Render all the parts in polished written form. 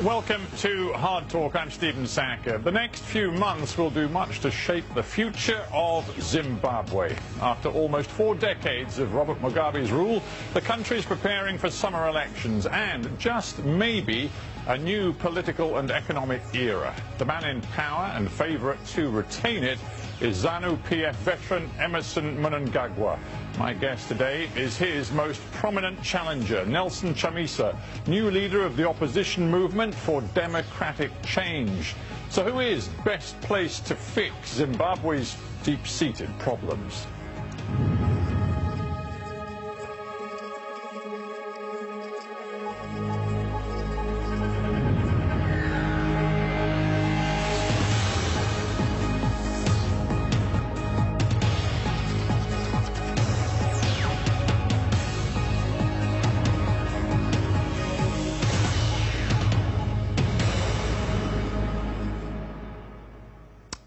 Welcome to Hard Talk. I'm Stephen Sacker. The next few months will do much to shape the future of Zimbabwe. After almost 4 decades of Robert Mugabe's rule, the country is preparing for summer elections and just maybe a new political and economic era. The man in power and favourite to retain it is ZANU-PF veteran Emmerson Mnangagwa. My guest today is his most prominent challenger, Nelson Chamisa, new leader of the opposition movement for democratic change. So who is best placed to fix Zimbabwe's deep-seated problems?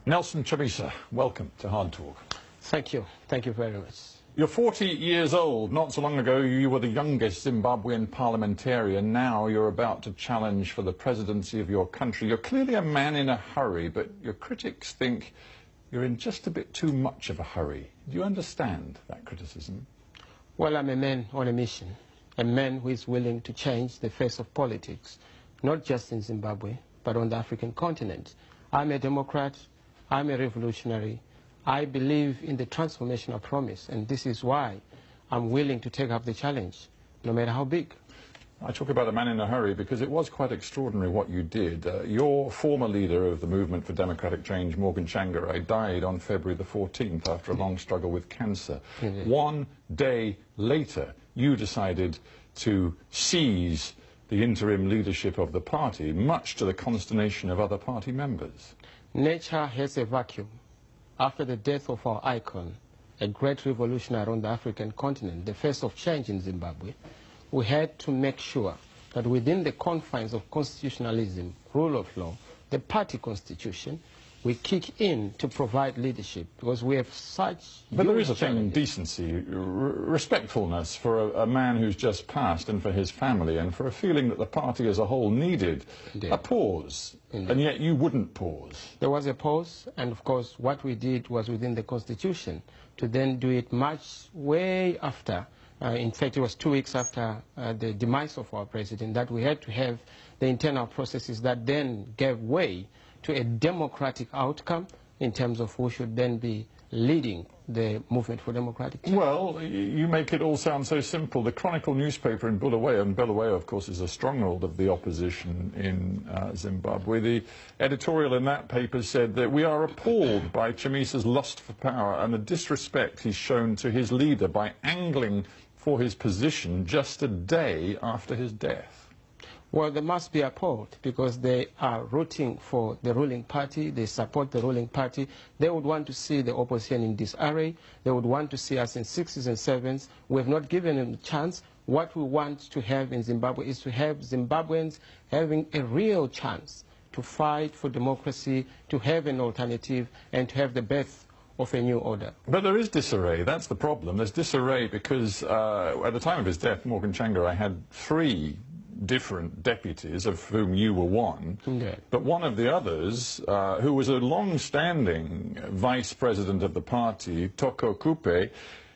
Nelson Chamisa, welcome to Hard Talk. Thank you. Thank you very much. You're 40 years old. Not so long ago, you were the youngest Zimbabwean parliamentarian. Now you're about to challenge for the presidency of your country. You're clearly a man in a hurry, but your critics think you're in just a bit too much of a hurry. Do you understand that criticism? Well, I'm a man on a mission, a man who is willing to change the face of politics, not just in Zimbabwe, but on the African continent. I'm a Democrat. I'm a revolutionary. I believe in the transformational promise, and this is why I'm willing to take up the challenge, no matter how big. I talk about a man in a hurry because it was quite extraordinary what you did. Your former leader of the Movement for Democratic Change, Morgan Tsvangirai, died on February the 14th after a long struggle with cancer. Indeed. 1 day later, you decided to seize the interim leadership of the party, much to the consternation of other party members. Nature has a vacuum. After the death of our icon, a great revolutionary on the African continent, the face of change in Zimbabwe, we had to make sure that within the confines of constitutionalism, rule of law, the party constitution, we kick in to provide leadership because we have such... But there is a thing in decency, respectfulness for a man who's just passed and for his family and for a feeling that the party as a whole needed a pause. Indeed. And yet you wouldn't pause. There was a pause, and of course what we did was within the constitution to then do it much way after. In fact, it was 2 weeks after the demise of our president that we had to have the internal processes that then gave way to a democratic outcome in terms of who should then be leading the movement for democratic change. Well, you make it all sound so simple. The Chronicle newspaper in Bulawayo, and Bulawayo, of course, is a stronghold of the opposition in Zimbabwe. The editorial in that paper said that we are appalled by Chamisa's lust for power and the disrespect he's shown to his leader by angling for his position just a day after his death. Well, they must be appalled because they are rooting for the ruling party. They support the ruling party. They would want to see the opposition in disarray. They would want to see us in 6s and 7s. We have not given them a chance. What we want to have in Zimbabwe is to have Zimbabweans having a real chance to fight for democracy, to have an alternative, and to have the birth of a new order. But there is disarray. That's the problem. There's disarray because at the time of his death, Morgan Tsvangirai had 3 different deputies, of whom you were one. Indeed. But one of the others, who was a long-standing vice president of the party, Toko Kupe,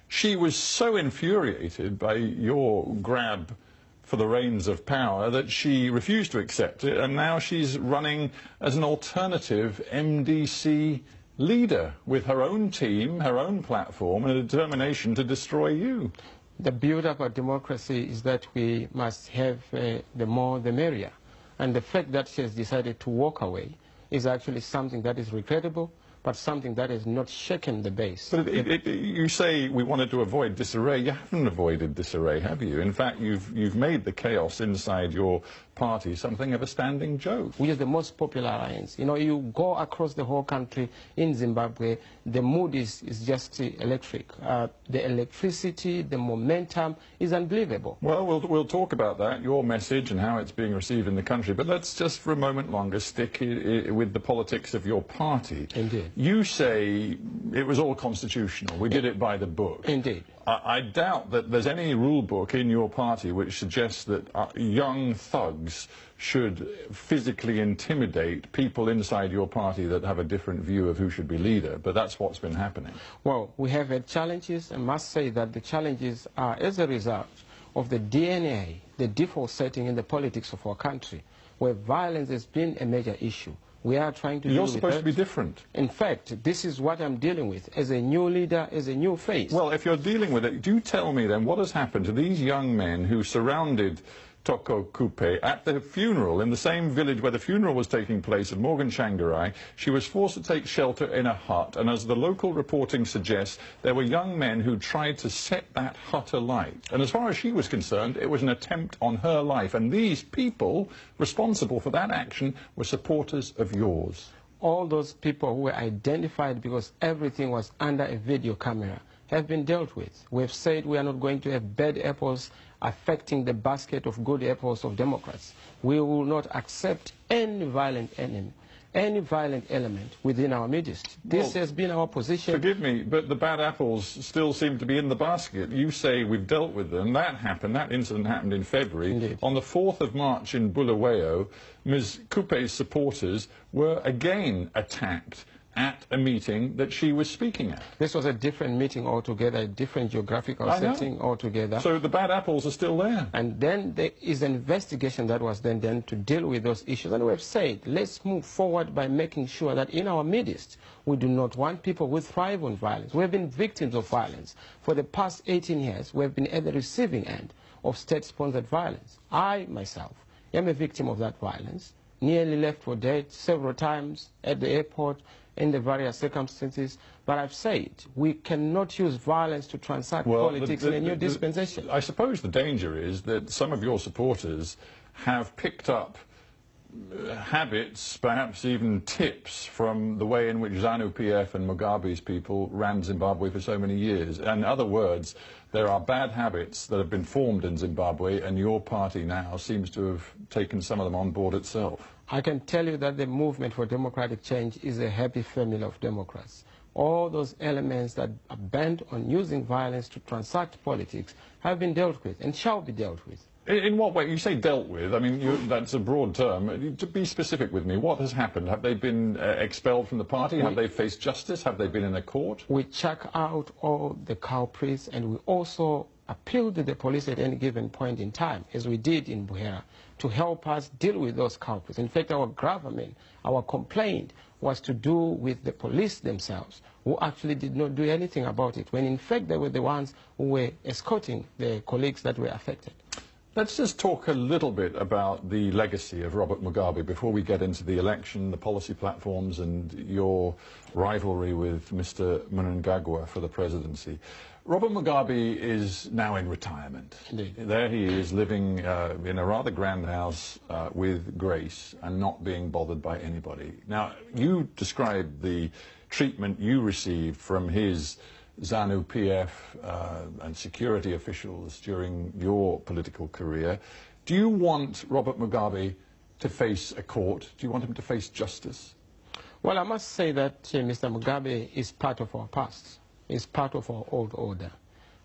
she was so infuriated by your grab for the reins of power that she refused to accept it, and now she's running as an alternative MDC leader with her own team, her own platform, and a determination to destroy you. The build-up of democracy is that we must have the more the merrier. And the fact that she has decided to walk away is actually something that is regrettable, but something that has not shaken the base. But you say we wanted to avoid disarray. You haven't avoided disarray, have you? In fact, you've made the chaos inside your party something of a standing joke. We are the most popular alliance. You know, you go across the whole country in Zimbabwe, the mood is just electric. The electricity, the momentum is unbelievable. Well, we'll talk about that, your message and how it's being received in the country. But let's just for a moment longer stick with the politics of your party. Indeed. You say it was all constitutional. We did it by the book. Indeed. I doubt that there's any rule book in your party which suggests that young thugs thugs should physically intimidate people inside your party that have a different view of who should be leader, but that's what's been happening. Well, we have had challenges, and must say that the challenges are as a result of the DNA, the default setting in the politics of our country, where violence has been a major issue. We are trying to deal with it. You're supposed to be different. In fact, this is what I'm dealing with as a new leader, as a new face. Well, if you're dealing with it, do tell me then what has happened to these young men who surrounded Toko Kupe at the funeral in the same village where the funeral was taking place of Morgan Tsvangirai. She was forced to take shelter in a hut, and as the local reporting suggests, there were young men who tried to set that hut alight. And as far as she was concerned, it was an attempt on her life, and these people responsible for that action were supporters of yours. All those people who were identified because everything was under a video camera have been dealt with. We've said we are not going to have bad apples affecting the basket of good apples of Democrats. We will not accept any violent enemy, any violent element within our midst. This has been our position. Forgive me, but the bad apples still seem to be in the basket. You say we've dealt with them. That happened. That incident happened in February. Indeed. On the 4th of March in Bulawayo, Ms. Kupe's supporters were again attacked at a meeting that she was speaking at. This was a different meeting altogether, a different geographical setting altogether. So the bad apples are still there. And then there is an investigation that was then done to deal with those issues. And we've said, let's move forward by making sure that in our midst, we do not want people who thrive on violence. We have been victims of violence. For the past 18 years, we have been at the receiving end of state-sponsored violence. I, myself, am a victim of that violence, nearly left for dead several times at the airport, in the various circumstances, but I've said we cannot use violence to transact politics in a new dispensation. I suppose the danger is that some of your supporters have picked up habits, perhaps even tips, from the way in which ZANU-PF and Mugabe's people ran Zimbabwe for so many years. In other words, there are bad habits that have been formed in Zimbabwe, and your party now seems to have taken some of them on board itself. I can tell you that the movement for democratic change is a happy family of Democrats. All those elements that are bent on using violence to transact politics have been dealt with and shall be dealt with. In what way? You say dealt with. I mean, that's a broad term. To be specific with me, what has happened? Have they been expelled from the party? Have they faced justice? Have they been in a court? We check out all the culprits, and we also appeal to the police at any given point in time, as we did in Buhera, to help us deal with those culprits. In fact, our gravamen, our complaint was to do with the police themselves, who actually did not do anything about it, when in fact they were the ones who were escorting the colleagues that were affected. Let's just talk a little bit about the legacy of Robert Mugabe before we get into the election, the policy platforms, and your rivalry with Mr. Mnangagwa for the presidency. Robert Mugabe is now in retirement. Indeed. There he is, living in a rather grand house with grace and not being bothered by anybody. Now, you described the treatment you received from his ZANU-PF and security officials during your political career. Do you want Robert Mugabe to face a court? Do you want him to face justice? Well, I must say that Mr. Mugabe is part of our past. He's part of our old order.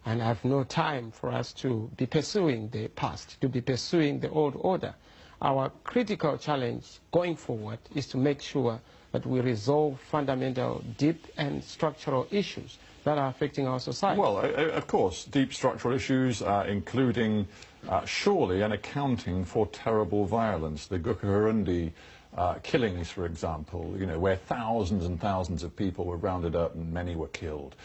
And I have no time for us to be pursuing the past, to be pursuing the old order. Our critical challenge going forward is to make sure that we resolve fundamental, deep and structural issues that are affecting our society. Well, of course, deep structural issues, including surely an accounting for terrible violence. The Gukurahundi killings, for example, you know, where thousands and thousands of people were rounded up and many were killed.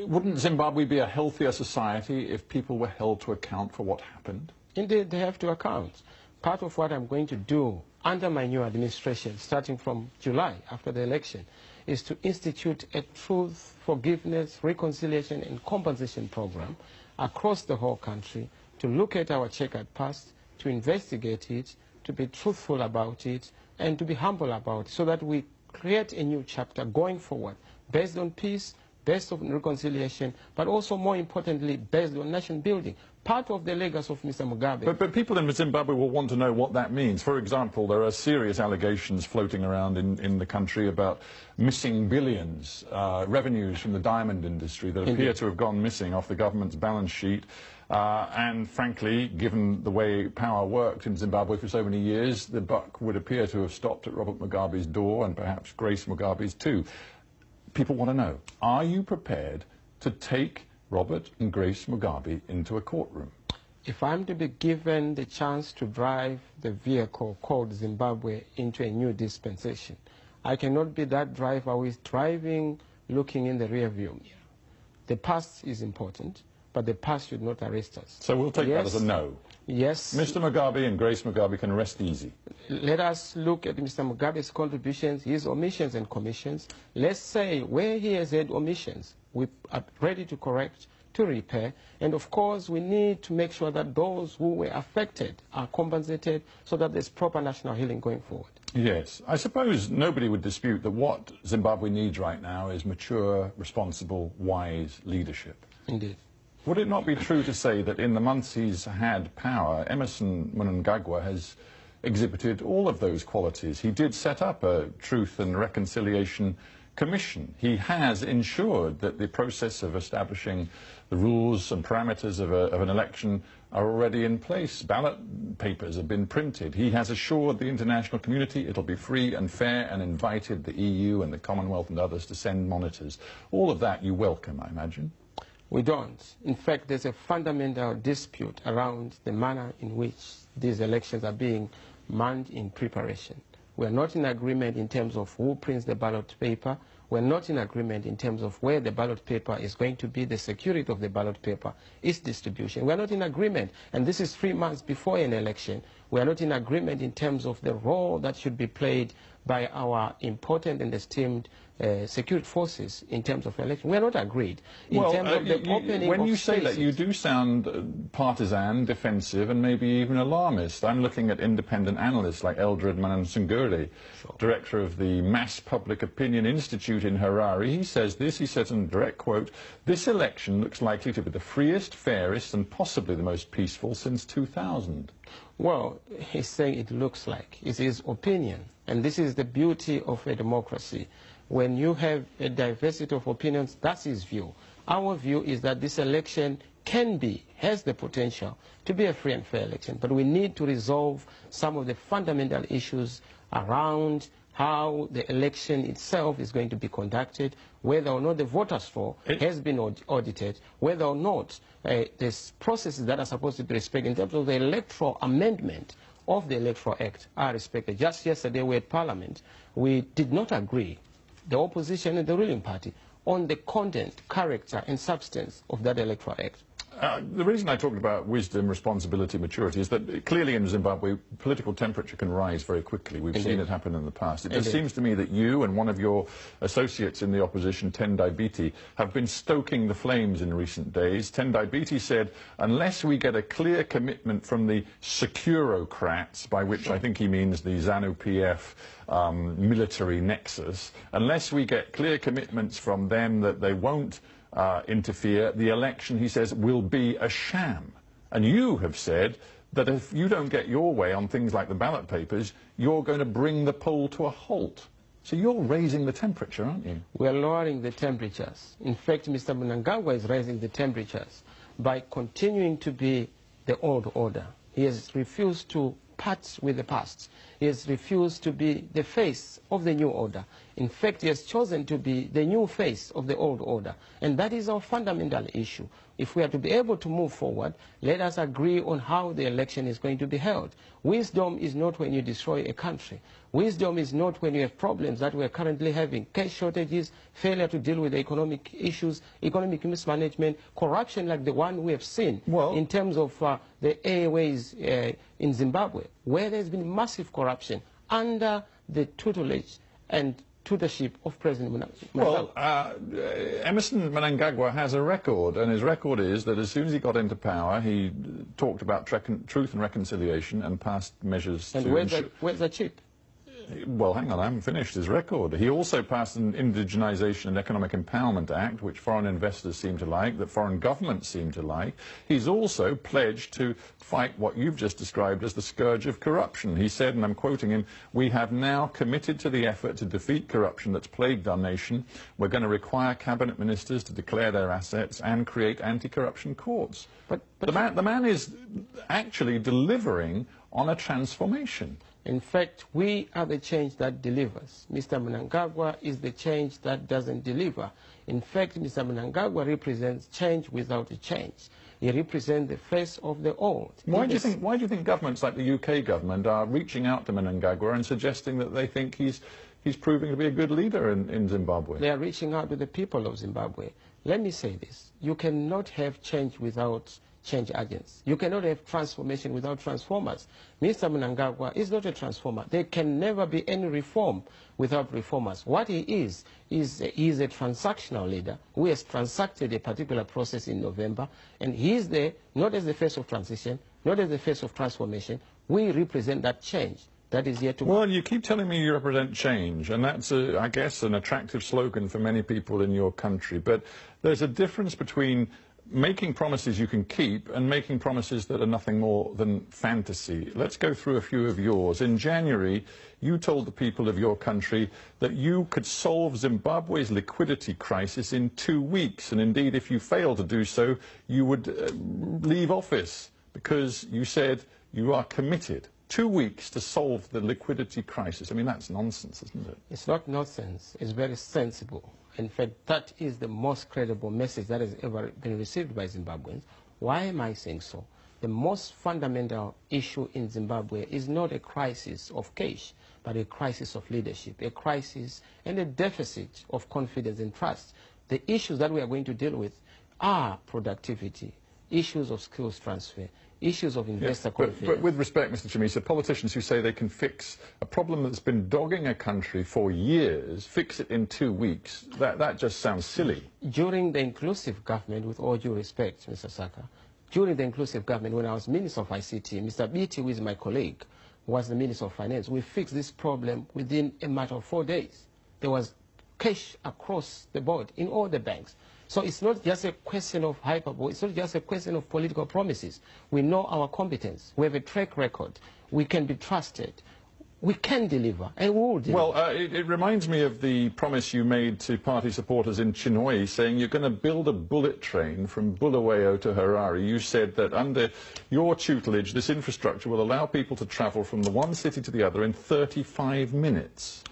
Wouldn't Zimbabwe be a healthier society if people were held to account for what happened? Indeed, they have to account. Part of what I'm going to do under my new administration, starting from July after the election, is to institute a truth, forgiveness, reconciliation and compensation program across the whole country to look at our checkered past, to investigate it, to be truthful about it, and to be humble about it, so that we create a new chapter going forward based on peace, based on reconciliation, but also, more importantly, based on nation building. Part of the legacy of Mr. Mugabe. But people in Zimbabwe will want to know what that means. For example, there are serious allegations floating around in the country about missing billions, revenues from the diamond industry that appear to have gone missing off the government's balance sheet. And frankly, given the way power worked in Zimbabwe for so many years, the buck would appear to have stopped at Robert Mugabe's door and perhaps Grace Mugabe's too. People want to know, are you prepared to take Robert and Grace Mugabe into a courtroom? If I'm to be given the chance to drive the vehicle called Zimbabwe into a new dispensation, I cannot be that driver who is driving looking in the rear view mirror. The past is important, but the past should not arrest us. So we'll take that as a no. Yes. Mr. Mugabe and Grace Mugabe can rest easy. Let us look at Mr. Mugabe's contributions, his omissions and commissions. Let's say where he has had omissions, we are ready to correct, to repair, and of course we need to make sure that those who were affected are compensated so that there's proper national healing going forward. Yes. I suppose nobody would dispute that what Zimbabwe needs right now is mature, responsible, wise leadership. Indeed. Would it not be true to say that in the months he's had power, Emerson Mnangagwa has exhibited all of those qualities? He did set up a Truth and Reconciliation Commission. He has ensured that the process of establishing the rules and parameters of an election are already in place. Ballot papers have been printed. He has assured the international community it'll be free and fair and invited the EU and the Commonwealth and others to send monitors. All of that you welcome, I imagine. We don't. In fact, there's a fundamental dispute around the manner in which these elections are being manned in preparation. We're not in agreement in terms of who prints the ballot paper. We're not in agreement in terms of where the ballot paper is going to be, the security of the ballot paper, its distribution. We're not in agreement, and this is 3 months before an election. We're not in agreement in terms of the role that should be played by our important and esteemed security forces in terms of election. We're not agreed. In terms of the opening when of you say spaces, that, you do sound partisan, defensive, and maybe even alarmist. I'm looking at independent analysts like Eldred Manansungure, director of the Mass Public Opinion Institute in Harare. He says this, he says in a direct quote, "This election looks likely to be the freest, fairest, and possibly the most peaceful since 2000. Well, he's saying it looks like. It's his opinion. And this is the beauty of a democracy. When you have a diversity of opinions, that's his view. Our view is that this election can be, has the potential to be a free and fair election. But we need to resolve some of the fundamental issues around how the election itself is going to be conducted, whether or not the voters' roll has been audited, whether or not there's processes that are supposed to be respected in terms of the electoral amendment of the Electoral Act are respected. Just yesterday we had Parliament. We did not agree, the opposition and the ruling party, on the content, character and substance of that Electoral Act. The reason I talked about wisdom, responsibility, maturity is that clearly in Zimbabwe, political temperature can rise very quickly. We've seen it happen in the past. It just seems to me that you and one of your associates in the opposition, Tendai Biti, have been stoking the flames in recent days. Tendai Biti said, unless we get a clear commitment from the securocrats, by which I think he means the ZANU-PF military nexus, unless we get clear commitments from them that they won't interfere, the election, he says, will be a sham. And you have said that if you don't get your way on things like the ballot papers, you're going to bring the poll to a halt. So you're raising the temperature, aren't you? We're lowering the temperatures. In fact, Mr. Mnangagwa is raising the temperatures by continuing to be the old order. He has refused to part with the past. He has refused to be the face of the new order. In fact, he has chosen to be the new face of the old order. And that is our fundamental issue. If we are to be able to move forward, let us agree on how the election is going to be held. Wisdom is not when you destroy a country. Wisdom is not when you have problems that we are currently having, cash shortages, failure to deal with the economic issues, economic mismanagement, corruption like the one we have seen in terms of the airways in Zimbabwe, where there's been massive corruption under the tutelage and tutorship of President Mnangagwa. Well, Emerson Mnangagwa has a record, and his record is that as soon as he got into power, he talked about truth and reconciliation and passed measures and to... where's the chip? Well, hang on, I haven't finished his record. He also passed an Indigenization and Economic Empowerment Act, which foreign investors seem to like, that foreign governments seem to like. He's also pledged to fight what you've just described as the scourge of corruption. He said, and I'm quoting him, "We have now committed to the effort to defeat corruption that's plagued our nation. We're going to require cabinet ministers to declare their assets and create anti-corruption courts." But the man is actually delivering on a transformation. In fact, we are the change that delivers. Mr. Mnangagwa is the change that doesn't deliver. In fact, Mr. Mnangagwa represents change without a change. He represents the face of the old. Why do you think governments like the UK government are reaching out to Mnangagwa and suggesting that they think he's proving to be a good leader in Zimbabwe? They are reaching out to the people of Zimbabwe. Let me say this. You cannot have change without change agents. You cannot have transformation without transformers. Mr. Mnangagwa is not a transformer. There can never be any reform without reformers. What he is he is a transactional leader who has transacted a particular process in November, and he is there not as the face of transition, not as the face of transformation. We represent that change. That is yet to Well, you keep telling me you represent change, and that's, I guess, an attractive slogan for many people in your country. But there's a difference between making promises you can keep and making promises that are nothing more than fantasy. Let's go through a few of yours. In January, you told the people of your country that you could solve Zimbabwe's liquidity crisis in 2 weeks. And indeed, if you failed to do so, you would leave office because you said you are committed. 2 weeks to solve the liquidity crisis. I mean, that's nonsense, isn't it? It's not nonsense. It's very sensible. In fact, that is the most credible message that has ever been received by Zimbabweans. Why am I saying so? The most fundamental issue in Zimbabwe is not a crisis of cash, but a crisis of leadership, a crisis and a deficit of confidence and trust. The issues that we are going to deal with are productivity, issues of skills transfer, issues of investor confidence. But with respect, Mr. Chamisa, politicians who say they can fix a problem that's been dogging a country for years, fix it in 2 weeks, that just sounds silly. During the inclusive government, with all due respect, Mr. Saka, during the inclusive government, when I was Minister of ICT, Mr. Biti, who is my colleague, was the Minister of Finance, we fixed this problem within a matter of 4 days. There was cash across the board in all the banks. So it's not just a question of hyperbole, it's not just a question of political promises. We know our competence, we have a track record, we can be trusted, we can deliver, and we will deliver. Well, it reminds me of the promise you made to party supporters in Chinhoyi, saying you're going to build a bullet train from Bulawayo to Harare. You said that under your tutelage, this infrastructure will allow people to travel from the one city to the other in 35 minutes.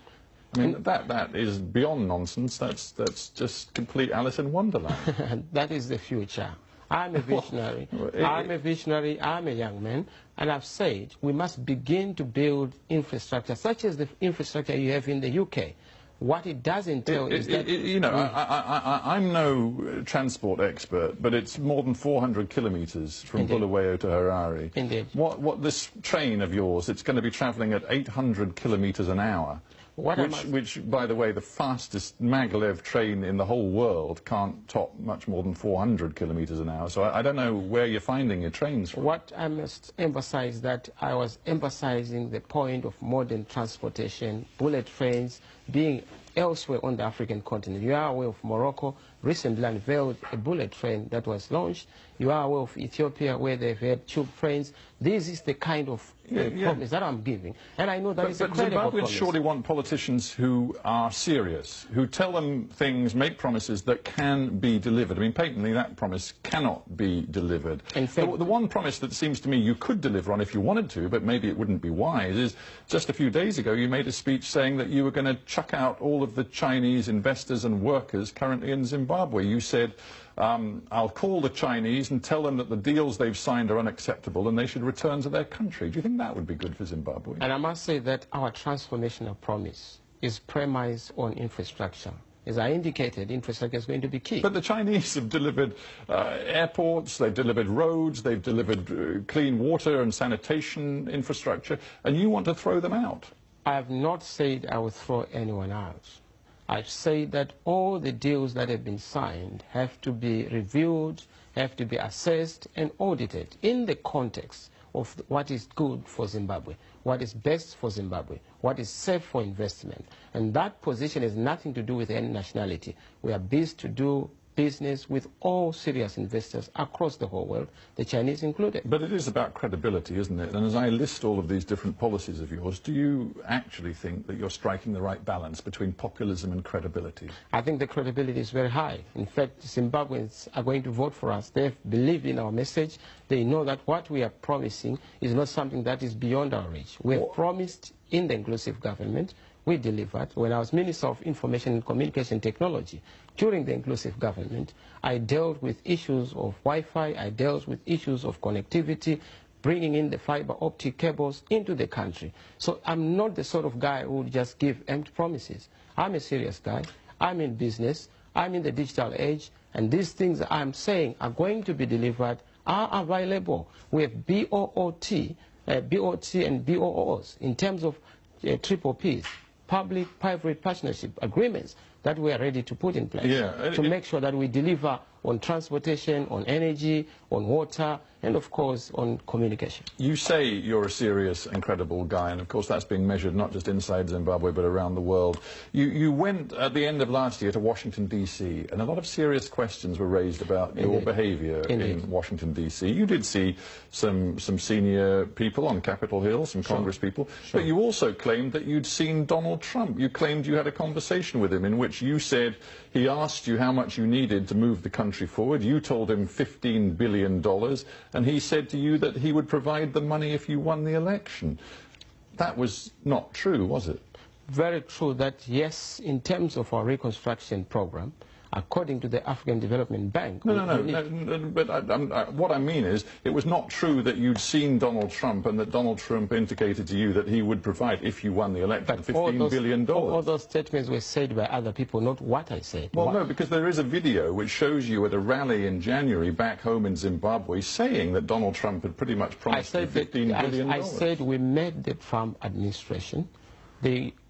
I mean, that is beyond nonsense. That's just complete Alice in Wonderland. That is the future. I'm a visionary. I'm a young man, and I've said we must begin to build infrastructure, such as the infrastructure you have in the UK. What it does entail is that... You know, I'm no transport expert, but it's more than 400 kilometres from Bulawayo to Harare. Indeed. What this train of yours, it's going to be travelling at 800 kilometres an hour. Which, by the way, the fastest maglev train in the whole world can't top much more than 400 kilometres an hour. So I don't know where you're finding your trains from. What I must emphasize that I was emphasizing the point of modern transportation, bullet trains being elsewhere on the African continent. You are aware of Morocco recently unveiled a bullet train that was launched. You are aware of Ethiopia where they've had tube trains. This is the kind of promise that I'm giving. And I know that it's a credible promise. Zimbabweans surely want politicians who are serious, who tell them things, make promises that can be delivered. I mean, patently, that promise cannot be delivered. In fact, the one promise that seems to me you could deliver on if you wanted to, but maybe it wouldn't be wise, is just a few days ago you made a speech saying that you were going to chuck out all of the Chinese investors and workers currently in Zimbabwe. You said, I'll call the Chinese and tell them that the deals they've signed are unacceptable and they should return to their country. Do you think that would be good for Zimbabwe? And I must say that our transformational promise is premised on infrastructure. As I indicated, infrastructure is going to be key. But the Chinese have delivered airports, they've delivered roads, they've delivered clean water and sanitation infrastructure, and you want to throw them out. I have not said I will throw anyone out. I've said that all the deals that have been signed have to be reviewed, have to be assessed and audited in the context of what is good for Zimbabwe. what is best for Zimbabwe, what is safe for investment. And that position has nothing to do with any nationality. We are busy to do business with all serious investors across the whole world, the Chinese included. But it is about credibility, isn't it? And as I list all of these different policies of yours, do you actually think that you're striking the right balance between populism and credibility? I think the credibility is very high. In fact, Zimbabweans are going to vote for us. They've believed in our message. They know that what we are promising is not something that is beyond our reach. We have promised in the inclusive government. We delivered. When I was Minister of Information and Communication Technology, during the inclusive government, I dealt with issues of Wi-Fi, I dealt with issues of connectivity, bringing in the fiber optic cables into the country. So I'm not the sort of guy who would just give empty promises. I'm a serious guy. I'm in business. I'm in the digital age. And these things I'm saying are going to be delivered, are available. We have BOT and BOOs in terms of triple Ps. Public-private partnership agreements that we are ready to put in place to make sure that we deliver on transportation, on energy, on water, and of course on communication. You say you're a serious and credible guy, and of course that's being measured not just inside Zimbabwe but around the world. You went at the end of last year to Washington, D.C., and a lot of serious questions were raised about your behavior in Washington, D.C. You did see some senior people on Capitol Hill, some Congress people, but you also claimed that you'd seen Donald Trump. You claimed you had a conversation with him in which you said he asked you how much you needed to move the country forward. You told him $15 billion, and he said to you that he would provide the money if you won the election. That was not true, was it? Very true that, yes, in terms of our reconstruction program, according to the African Development Bank... What I mean is, it was not true that you'd seen Donald Trump and that Donald Trump indicated to you that he would provide, if you won the election, $15 billion. All those statements were said by other people, not what I said. Well, no, because there is a video which shows you at a rally in January back home in Zimbabwe saying that Donald Trump had pretty much promised you $15 billion. I said we met the Trump administration.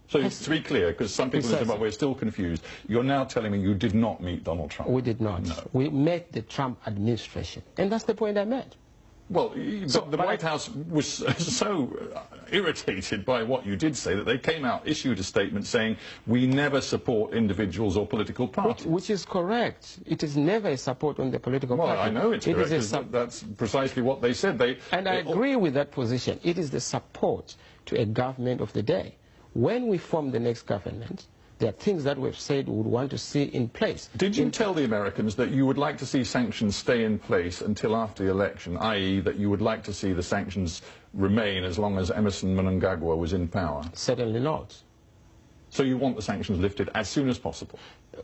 So, to be clear, because some people in Zimbabwe are still confused, you're now telling me you did not meet Donald Trump. We did not. No. We met the Trump administration. And that's the point I made. Well, the White House was so irritated by what you did say that they came out, issued a statement saying, we never support individuals or political parties. Which is correct. It is never a support on the political party. Well, I know it's correct. That's precisely what they said. I agree with that position. It is the support to a government of the day. When we form the next government, there are things that we've said we would want to see in place. Did you tell the Americans that you would like to see sanctions stay in place until after the election, i.e. that you would like to see the sanctions remain as long as Emerson Mnangagwa was in power? Certainly not. So you want the sanctions lifted as soon as possible?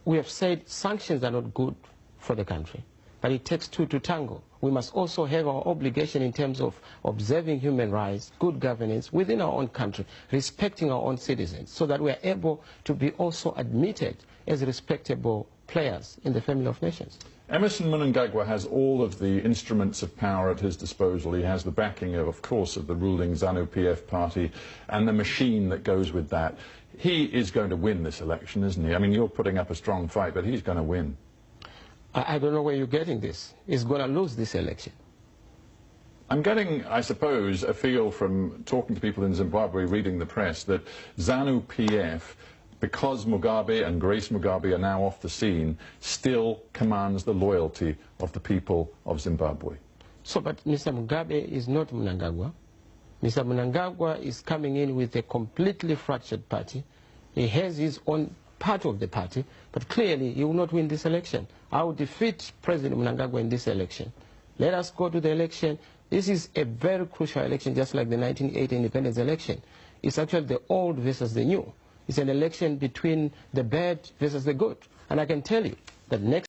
We have said sanctions are not good for the country, but it takes two to tango. We must also have our obligation in terms of observing human rights, good governance within our own country, respecting our own citizens, so that we are able to be also admitted as respectable players in the family of nations. Emerson Mnangagwa has all of the instruments of power at his disposal. He has the backing, of course, of the ruling ZANU-PF party and the machine that goes with that. He is going to win this election, isn't he? I mean, you're putting up a strong fight, but he's going to win. I don't know where you're getting this. He's going to lose this election. I'm getting, I suppose, a feel from talking to people in Zimbabwe, reading the press, that ZANU-PF, because Mugabe and Grace Mugabe are now off the scene, still commands the loyalty of the people of Zimbabwe. So, but Mr. Mugabe is not Mnangagwa. Mr. Mnangagwa is coming in with a completely fractured party. He has his own part of the party, but clearly he will not win this election. I will defeat President Mnangagwa in this election. Let us go to the election. This is a very crucial election, just like the 1980 independence election. It's actually the old versus the new. It's an election between the bad versus the good. And I can tell you that next